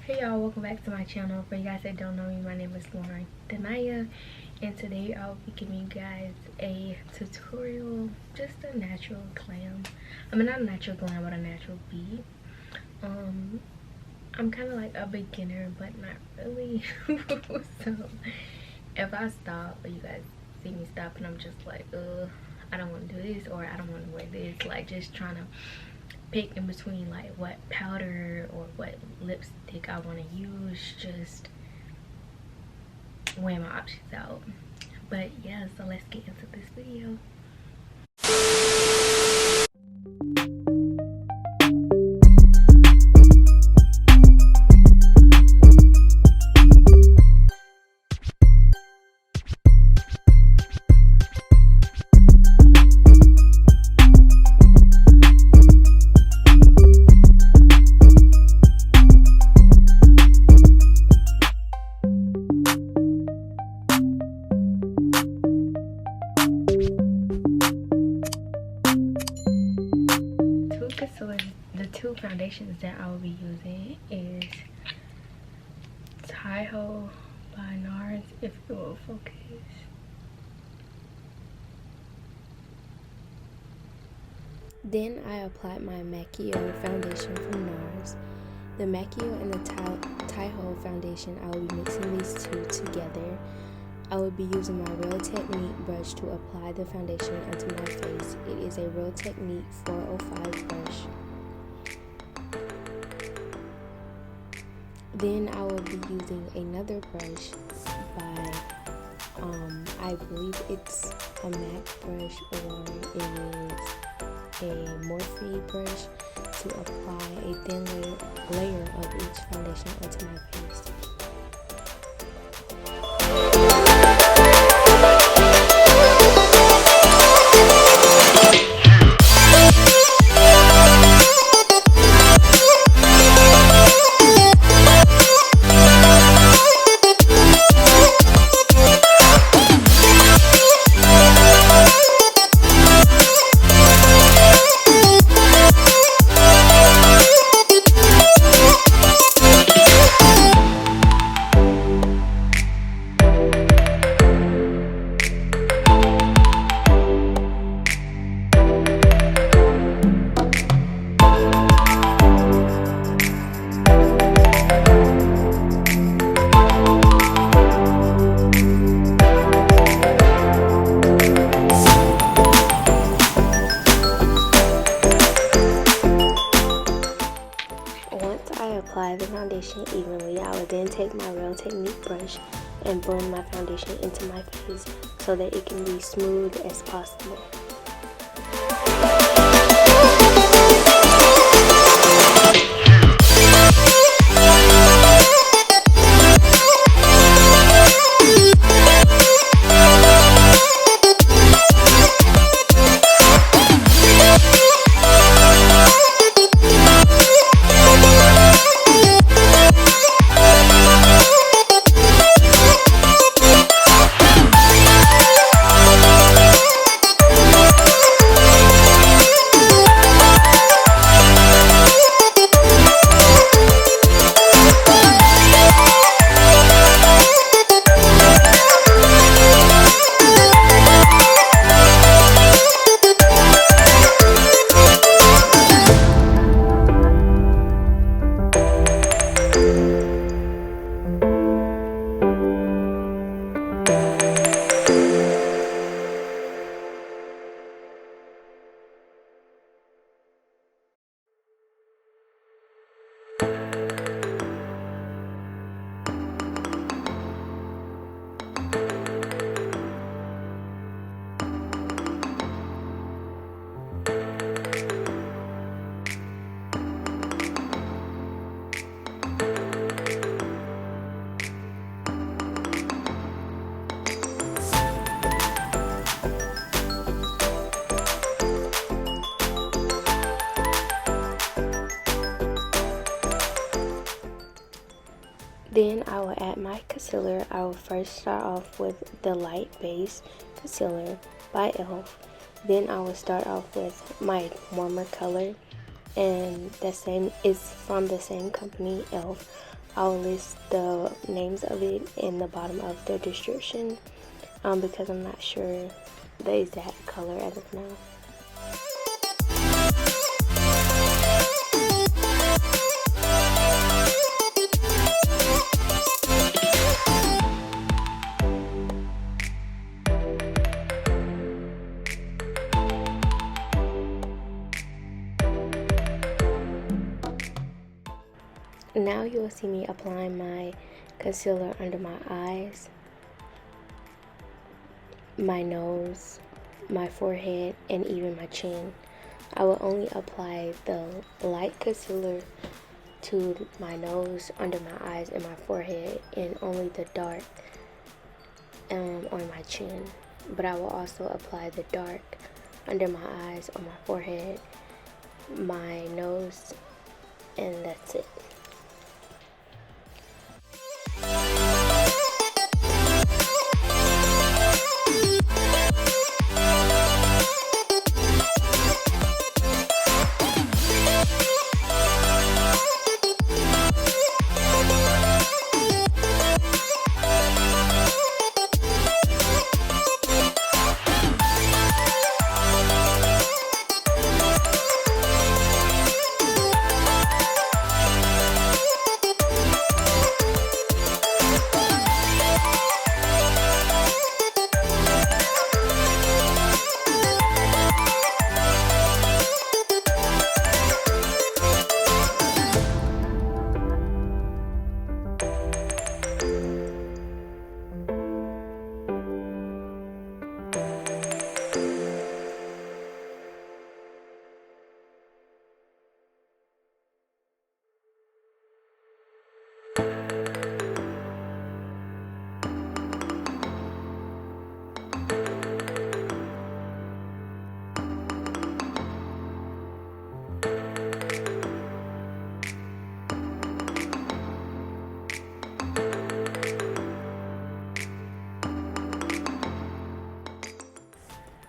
Hey y'all, welcome back to my channel. For you guys that don't know me, my name is Lauryn Deni'a, and today I'll be giving you guys a tutorial, just a natural glam. I mean, not a natural glam, but a natural bead. I'm kind of like a beginner, but not really. So if I stop, or you guys see me stop, and I'm just like, I don't want to do this, or I don't want to wear this, like just trying to pick in between like what powder or what lipstick I want to use, just weighing my options out. But yeah, so let's get into this video. The two foundations that I will be using is Tahoe by NARS, if it will focus. Then I applied my Macao foundation from NARS. The Macao and the Tahoe foundation, I will be mixing these two together. I will be using my Real Technique brush to apply the foundation onto my face. It is a Real Technique 405 brush. Then I will be using another brush by, I believe it's a MAC brush, or it is a Morphe brush, to apply a thin layer of each foundation onto my face. Apply the foundation evenly, I will then take my Real Technique brush and blend my foundation into my face so that it can be smooth as possible. Then I will add my concealer. I will first start off with the light base concealer by E.L.F. Then I will start off with my warmer color, and the same is from the same company, E.L.F. I'll list the names of it in the bottom of the description because I'm not sure the exact color as of now. Now you'll see me applying my concealer under my eyes, my nose, my forehead, and even my chin. I will only apply the light concealer to my nose, under my eyes, and my forehead, and only the dark on my chin. But I will also apply the dark under my eyes, on my forehead, my nose, and that's it.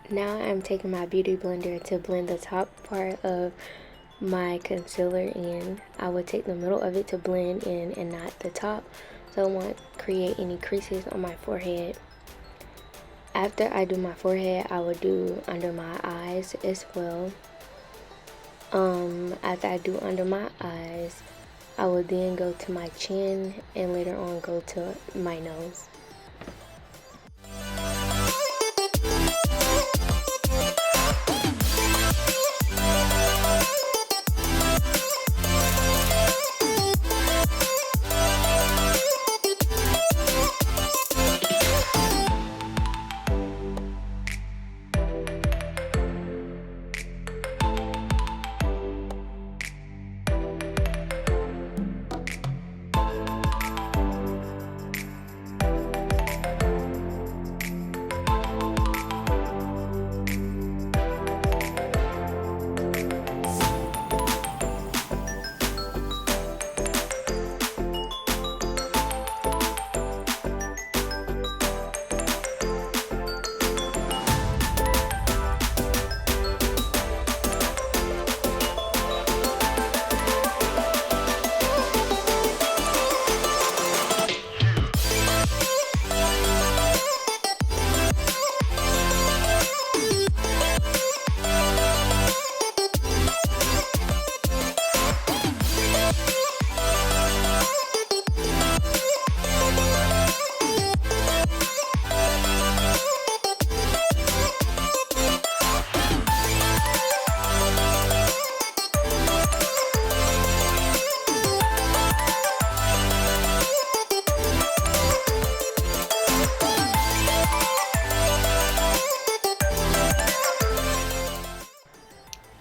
Now I'm taking my beauty blender to blend the top part of my concealer in. I would take the middle of it to blend in and not the top, so I won't create any creases on my forehead. After I do my forehead, I will do under my eyes as well. After I do under my eyes, I will then go to my chin and later on go to my nose.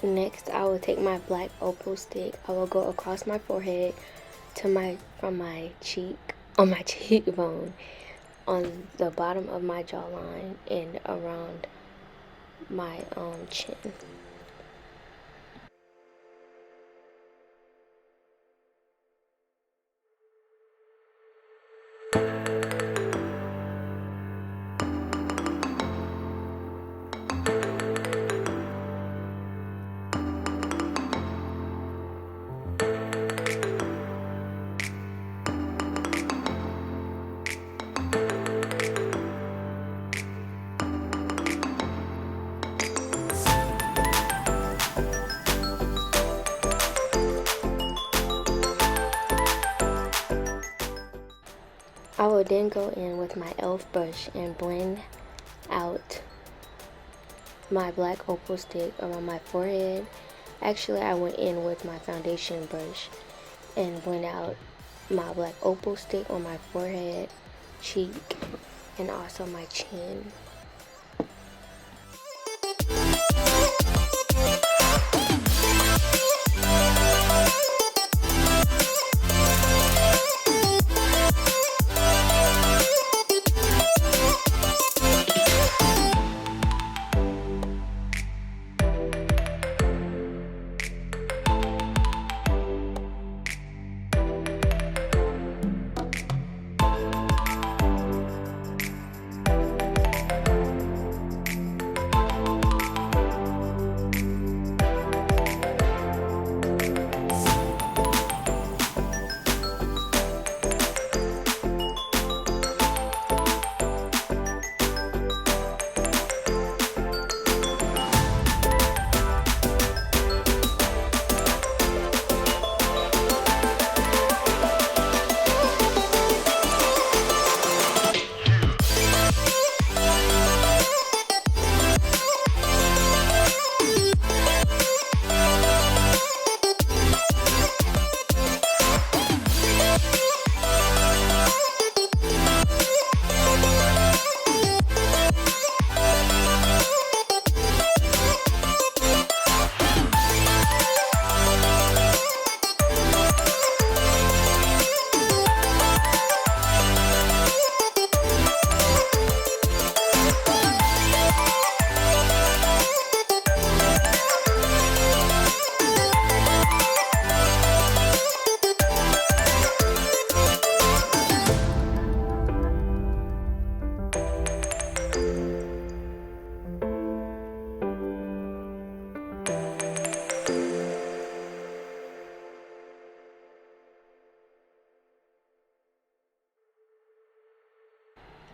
Next, I will take my black opal stick. I will go across my forehead to from my cheek, on my cheekbone, on the bottom of my jawline, and around my chin. I will then go in with my E.L.F brush and blend out my black opal stick around my forehead. Actually, I went in with my foundation brush and blend out my black opal stick on my forehead, cheek, and also my chin.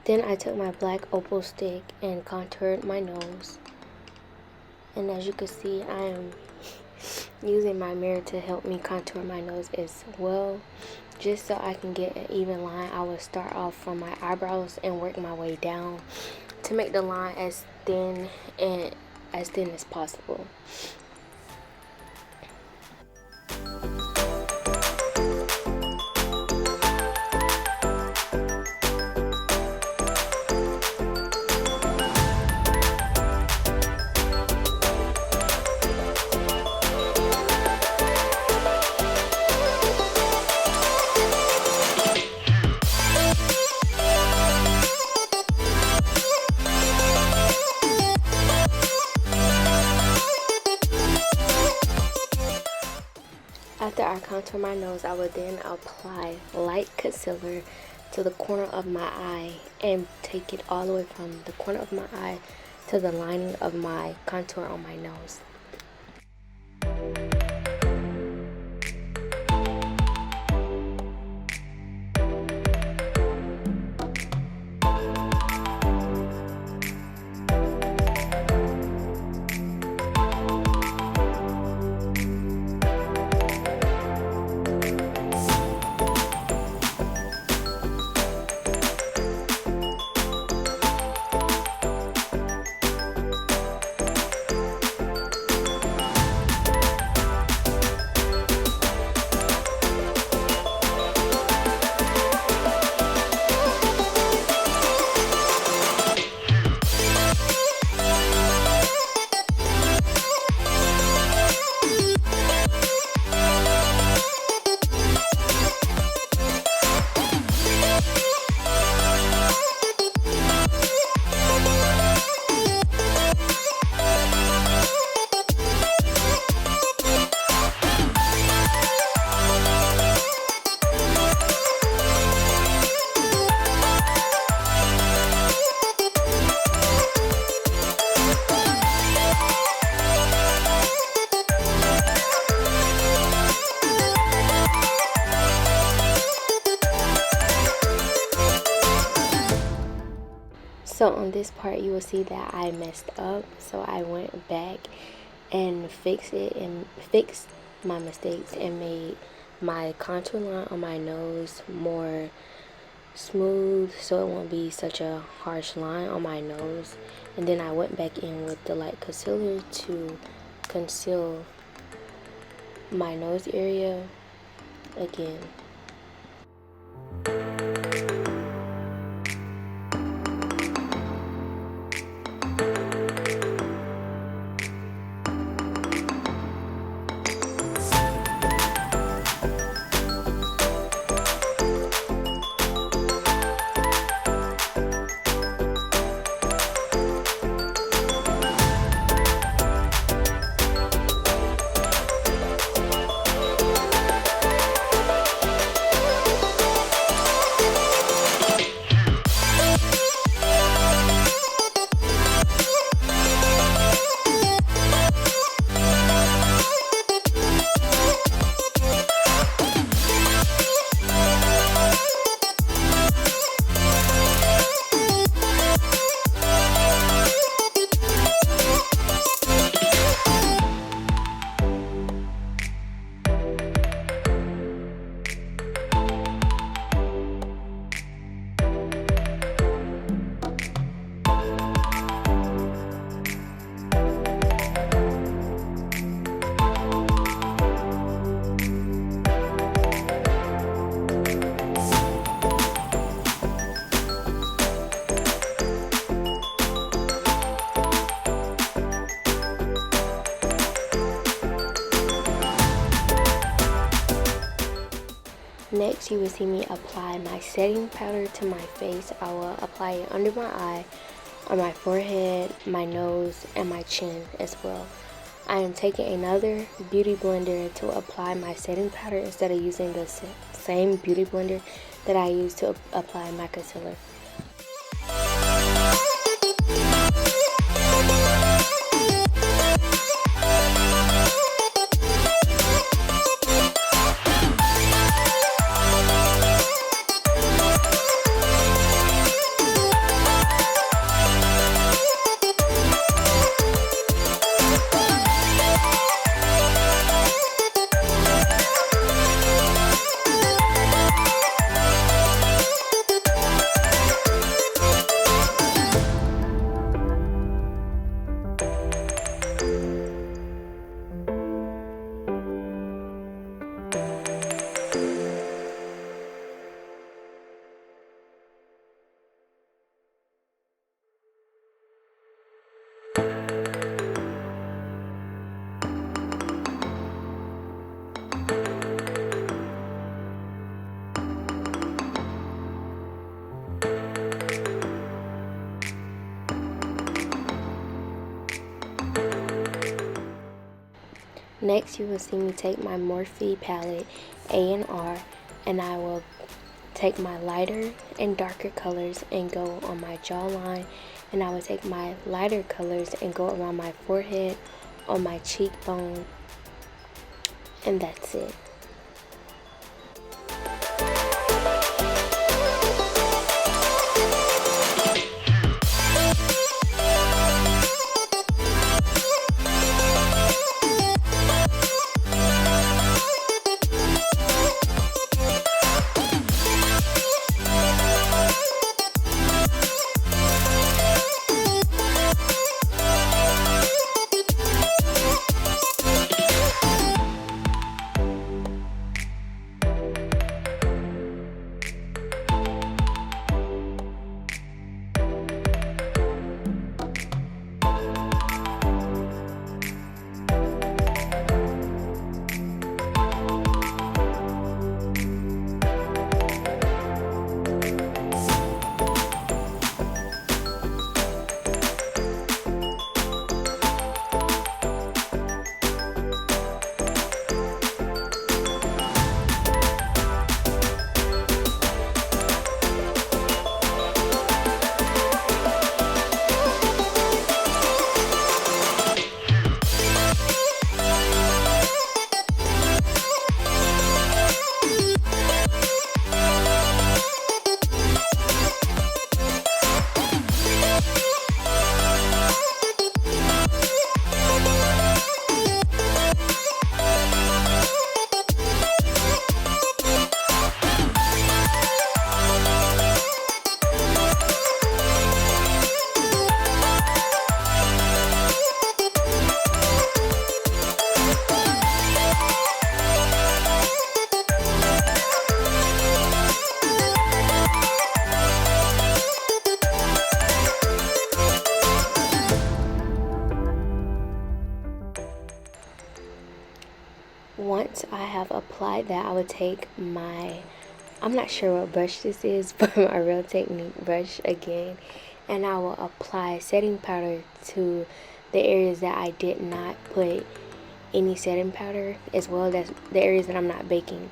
Then I took my black opal stick and contoured my nose. And as you can see, I am using my mirror to help me contour my nose as well. Just so I can get an even line, I will start off from my eyebrows and work my way down to make the line as thin as possible. After I contour my nose, I will then apply light concealer to the corner of my eye and take it all the way from the corner of my eye to the lining of my contour on my nose. So on this part you will see that I messed up, so I went back and fixed my mistakes and made my contour line on my nose more smooth so it won't be such a harsh line on my nose. And then I went back in with the light concealer to conceal my nose area again. Next, you will see me apply my setting powder to my face. I will apply it under my eye, on my forehead, my nose, and my chin as well. I am taking another beauty blender to apply my setting powder instead of using the same beauty blender that I use to apply my concealer. Next, you will see me take my Morphe palette A&R, and I will take my lighter and darker colors and go on my jawline, and I will take my lighter colors and go around my forehead, on my cheekbone, and that's it. applied that, I would take my, I'm not sure what brush this is, but my Real Technique brush again, and I will apply setting powder to the areas that I did not put any setting powder, as well as the areas that I'm not baking.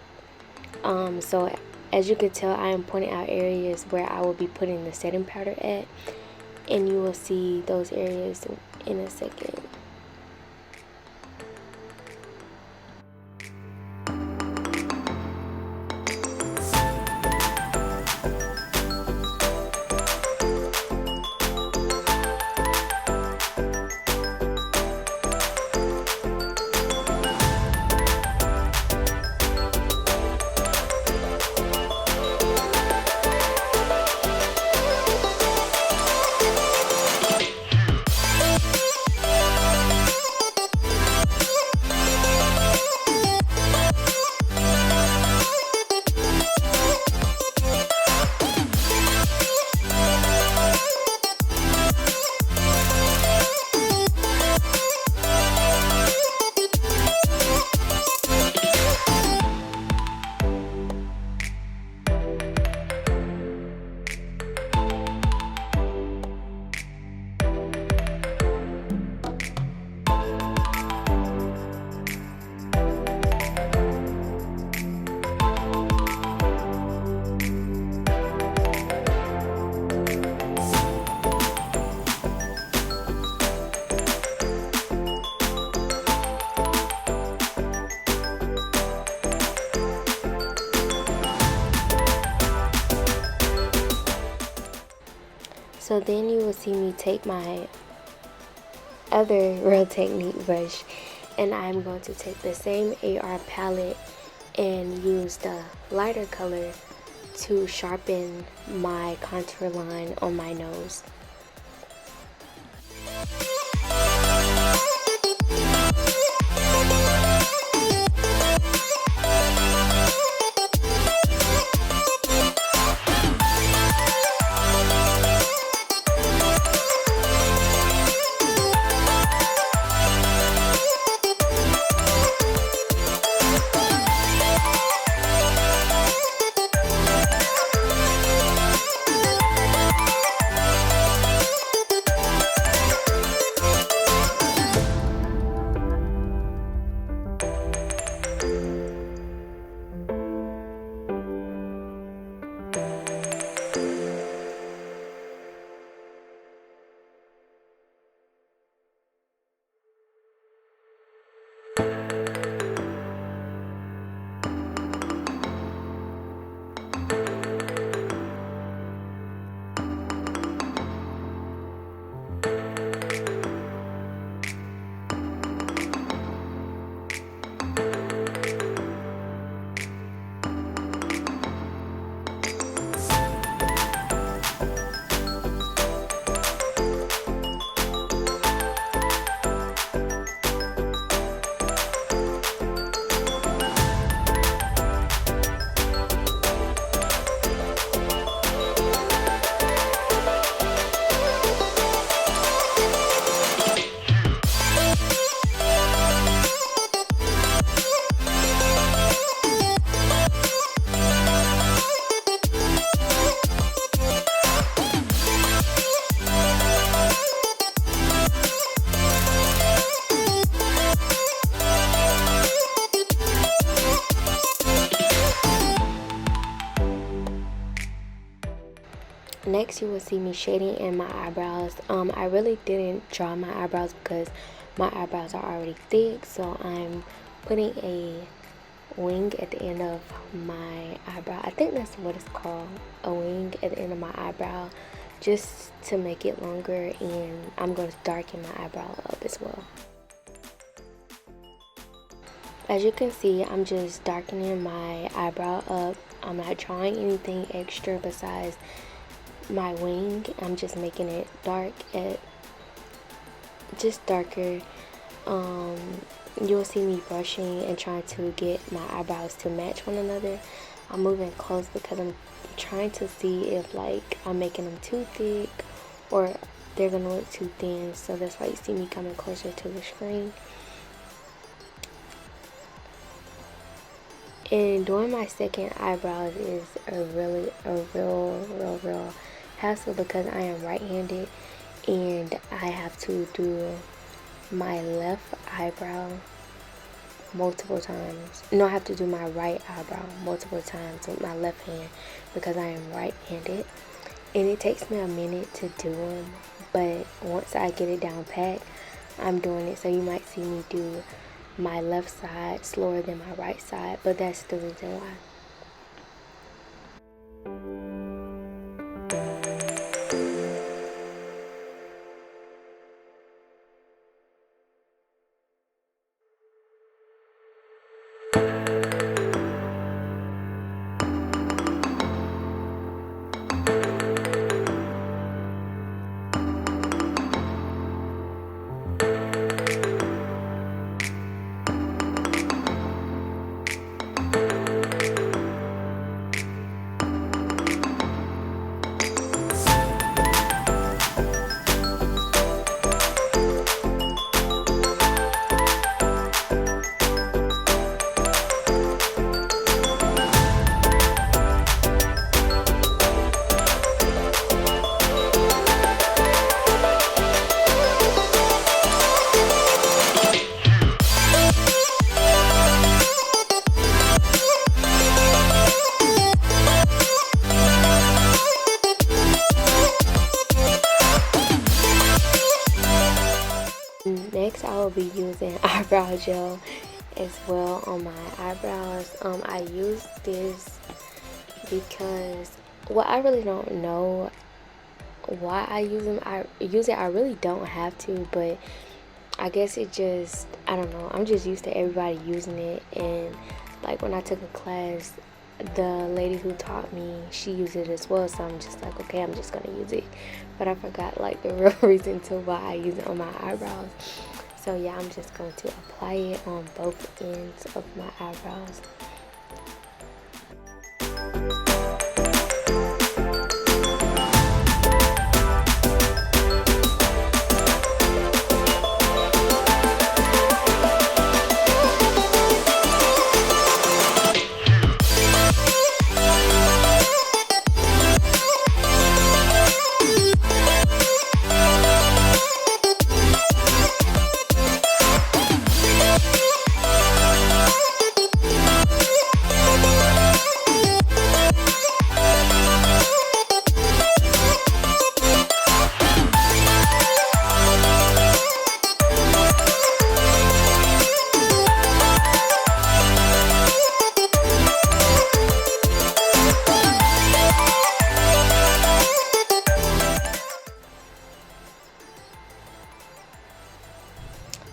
So as you can tell, I am pointing out areas where I will be putting the setting powder at, and you will see those areas in a second. So then you will see me take my other Real Technique brush, and I'm going to take the same AR palette and use the lighter color to sharpen my contour line on my nose. Next, you will see me shading in my eyebrows. I really didn't draw my eyebrows because my eyebrows are already thick, so I'm putting a wing at the end of my eyebrow. I think that's what it's called, a wing at the end of my eyebrow, just to make it longer, and I'm going to darken my eyebrow up as well. As you can see, I'm just darkening my eyebrow up. I'm not drawing anything extra besides my wing. I'm just making it dark, just darker. You'll see me brushing and trying to get my eyebrows to match one another. I'm moving close because I'm trying to see if like I'm making them too thick or they're gonna look too thin, so that's why you see me coming closer to the screen. And doing my second eyebrows is a real hassle because I am right-handed and I have to do my left eyebrow multiple times. No, I have to do my right eyebrow multiple times with my left hand because I am right-handed, and it takes me a minute to do them, but once I get it down pat, I'm doing it. So you might see me do my left side slower than my right side, but that's the reason why. Next, I will be using eyebrow gel as well on my eyebrows. I use this because, well, I really don't know why I use them. I really don't have to, but I guess it just, I don't know, I'm just used to everybody using it. And like when I took a class, the lady who taught me, she used it as well, so I'm just like, okay, I'm just gonna use it. But I forgot like the real reason to why I use it on my eyebrows. So yeah, I'm just going to apply it on both ends of my eyebrows.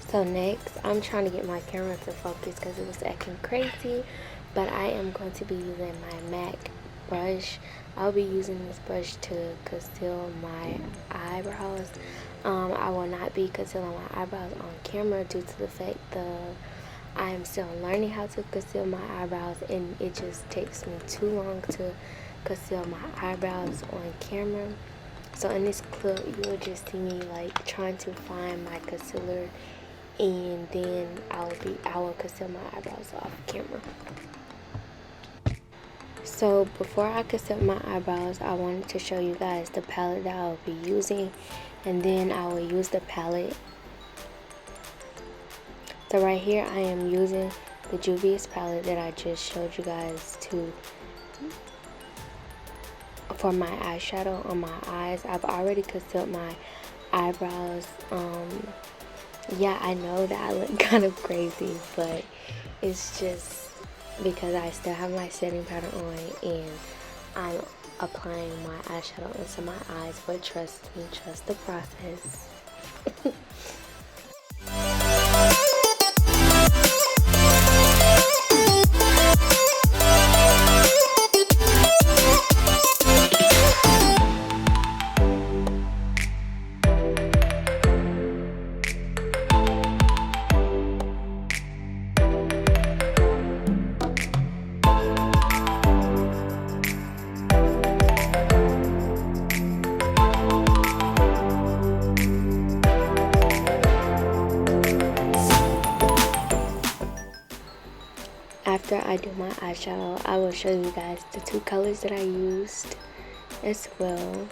So next, I'm trying to get my camera to focus because it was acting crazy, but I am going to be using my MAC brush. I'll be using this brush to conceal my eyebrows. I will not be concealing my eyebrows on camera due to the fact that I am still learning how to conceal my eyebrows, and it just takes me too long to conceal my eyebrows on camera. So in this clip, you will just see me like trying to find my concealer, and then I will conceal my eyebrows off camera. So before I conceal my eyebrows, I wanted to show you guys the palette that I'll be using, and then I will use the palette. So right here I am using the Juvias palette that I just showed you guys for my eyeshadow on my eyes. I've already concealed my eyebrows. Yeah, I know that I look kind of crazy, but it's just because I still have my setting powder on and I'm applying my eyeshadow into my eyes. But trust me, trust the process. I do my eyeshadow, I will show you guys the two colors that I used as well.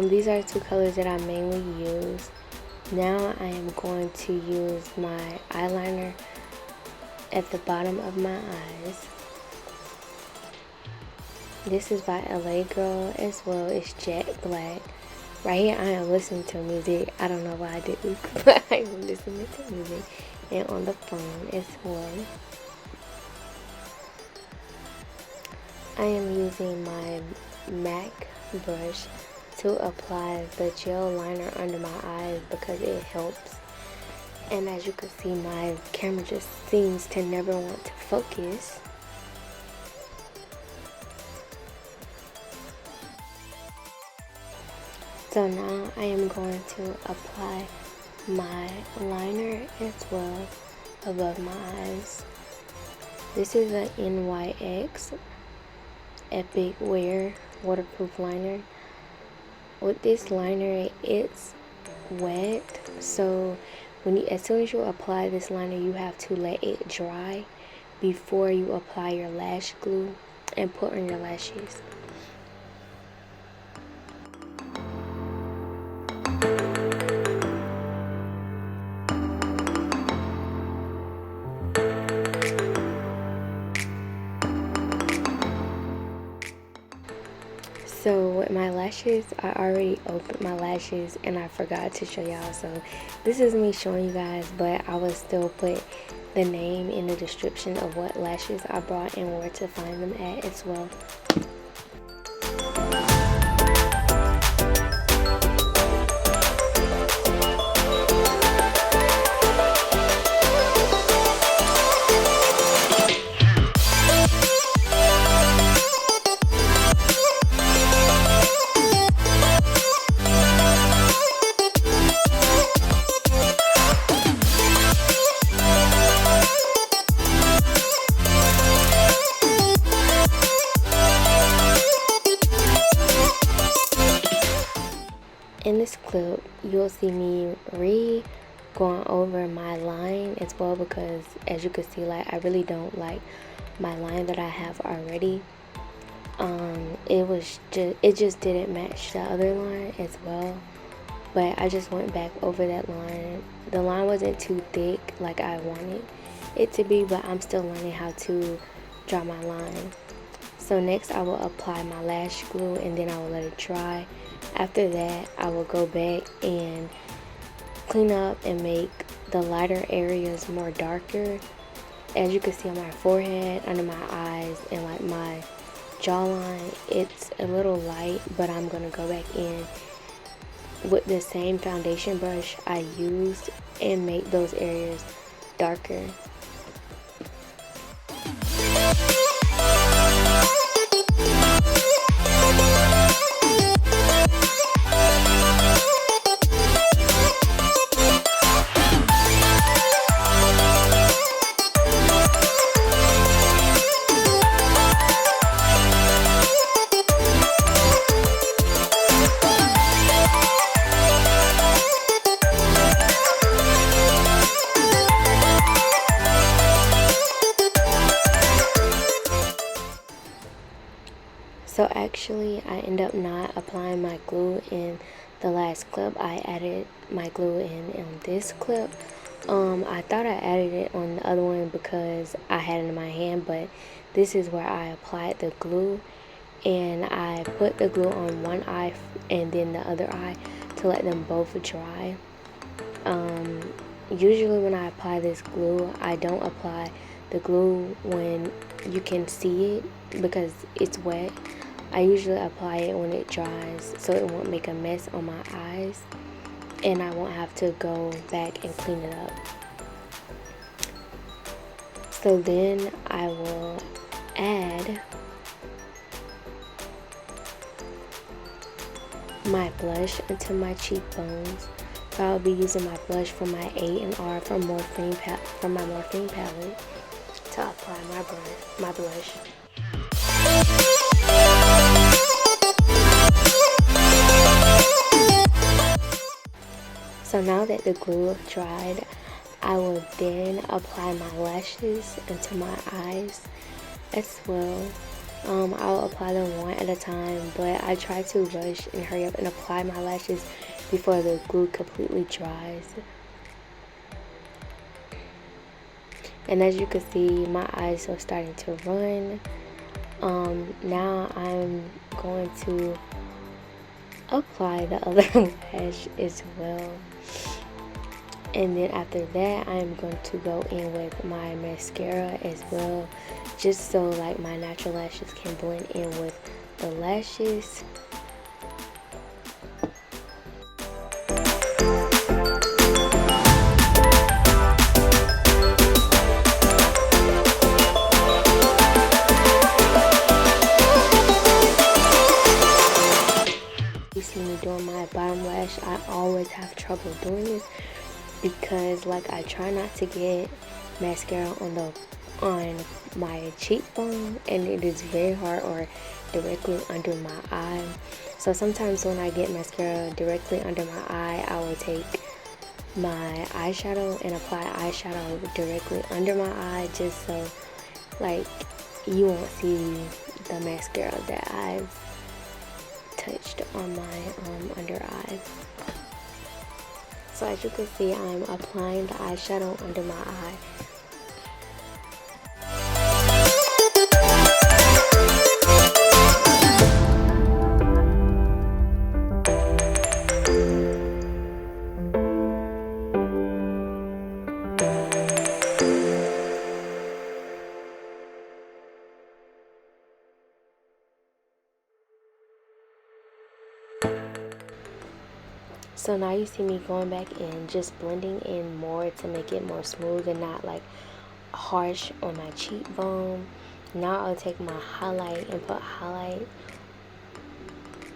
These are the two colors that I mainly use. Now I am going to use my eyeliner at the bottom of my eyes. This is by LA Girl as well. It's jet black. Right here I am listening to music. I don't know why I did this, but I am listening to music and on the phone as well. I am using my MAC brush to apply the gel liner under my eyes because it helps. And as you can see, my camera just seems to never want to focus. So now I am going to apply my liner as well above my eyes. This is a NYX Epic Wear waterproof liner. With this liner, it's wet, so as soon as you apply this liner, you have to let it dry before you apply your lash glue and put on your lashes. So with my lashes, I already opened my lashes and I forgot to show y'all. So this is me showing you guys, but I will still put the name in the description of what lashes I brought and where to find them at as well. In this clip, you'll see me going over my line as well, because as you can see, like, I really don't like my line that I have already. It just didn't match the other line as well, but I just went back over that line. The line wasn't too thick like I wanted it to be, but I'm still learning how to draw my line. So next I will apply my lash glue and then I will let it dry. After that, I will go back and clean up and make the lighter areas more darker. As you can see on my forehead, under my eyes, and like my jawline, it's a little light, but I'm going to go back in with the same foundation brush I used and make those areas darker. So actually, I end up not applying my glue in the last clip. I added my glue in this clip. I thought I added it on the other one because I had it in my hand, but this is where I applied the glue, and I put the glue on one eye and then the other eye to let them both dry. Usually when I apply this glue, I don't apply the glue when you can see it because it's wet. I usually apply it when it dries so it won't make a mess on my eyes and I won't have to go back and clean it up. So then I will add my blush into my cheekbones. So I'll be using my blush from my A&R from my Morphe palette to apply my blush. So now that the glue dried, I will then apply my lashes into my eyes as well. I'll apply them one at a time, but I try to rush and hurry up and apply my lashes before the glue completely dries. And as you can see, my eyes are starting to run. Now I'm going to apply the other lash as well. And then after that, I'm going to go in with my mascara as well, just so like my natural lashes can blend in with the lashes. You see me doing my bottom lash. I always have trouble doing this because like I try not to get mascara on my cheekbone, and it is very hard, or directly under my eye. So sometimes when I get mascara directly under my eye, I will take my eyeshadow and apply eyeshadow directly under my eye, just so like you won't see the mascara that I've touched on my under eye. So as you can see, I'm applying the eyeshadow under my eye. So now you see me going back in, just blending in more to make it more smooth and not like harsh on my cheekbone. Now I'll take my highlight and put highlight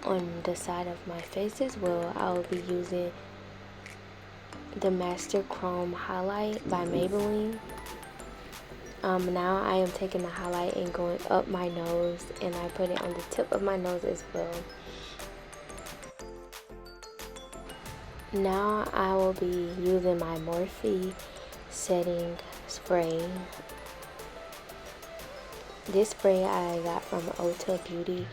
on the side of my face as well. I will be using the Master Chrome highlight by Maybelline. Now I am taking the highlight and going up my nose, and I put it on the tip of my nose as well. Now I will be using my Morphe setting spray. This spray I got from Ulta Beauty.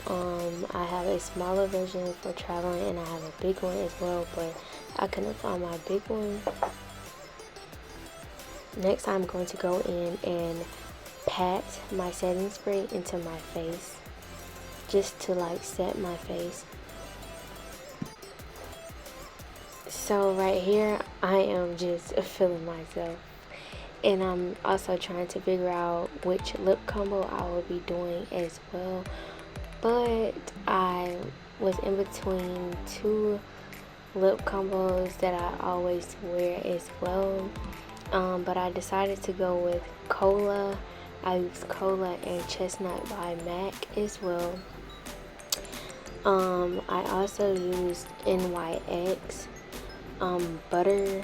I have a smaller version for traveling, and I have a big one as well, but I couldn't find my big one. Next, I'm going to go in and pat my setting spray into my face, just to like set my face. So right here, I am just feeling myself, and I'm also trying to figure out which lip combo I will be doing as well. But I was in between two lip combos that I always wear as well. But I decided to go with Cola. I used Cola and Chestnut by MAC as well. I also used NYX butter,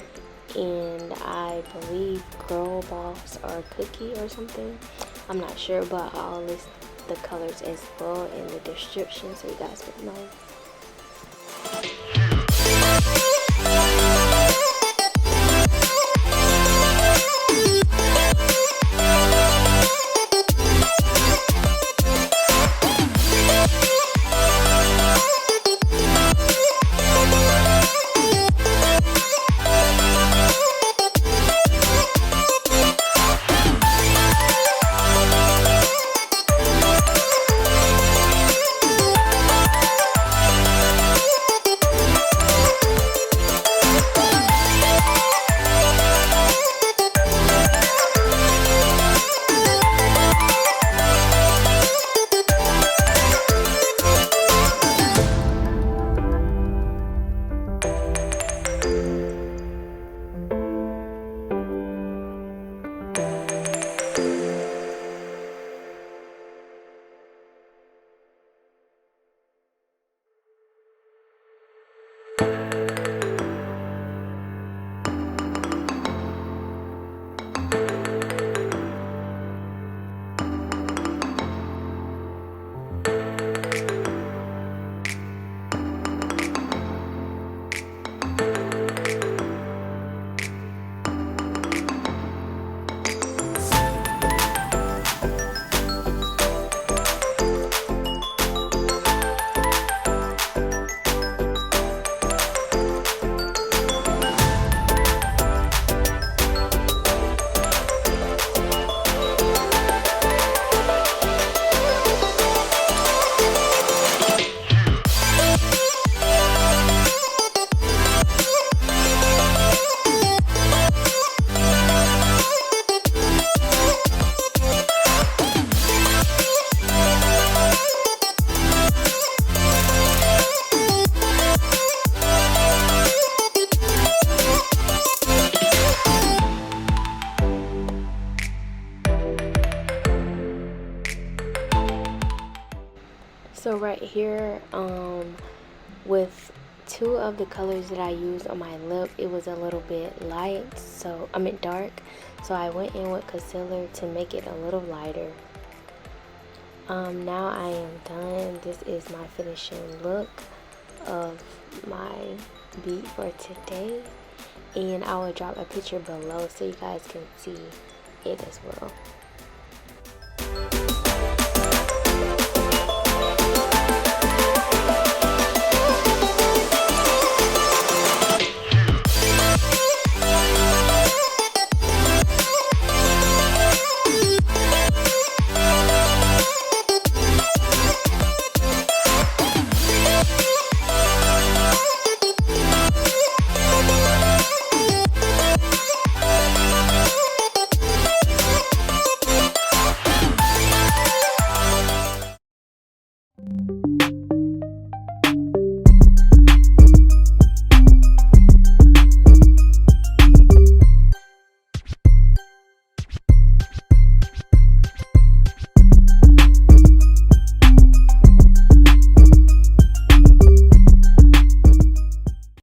and I believe Girl Boss or Cookie or something. I'm not sure, but I'll list the colors as well in the description so you guys will know. So right here, with two of the colors that I used on my lip, it was a little bit light, so I mean dark, so I went in with concealer to make it a little lighter. Now I am done. This is my finishing look of my beat for today, and I will drop a picture below so you guys can see it as well.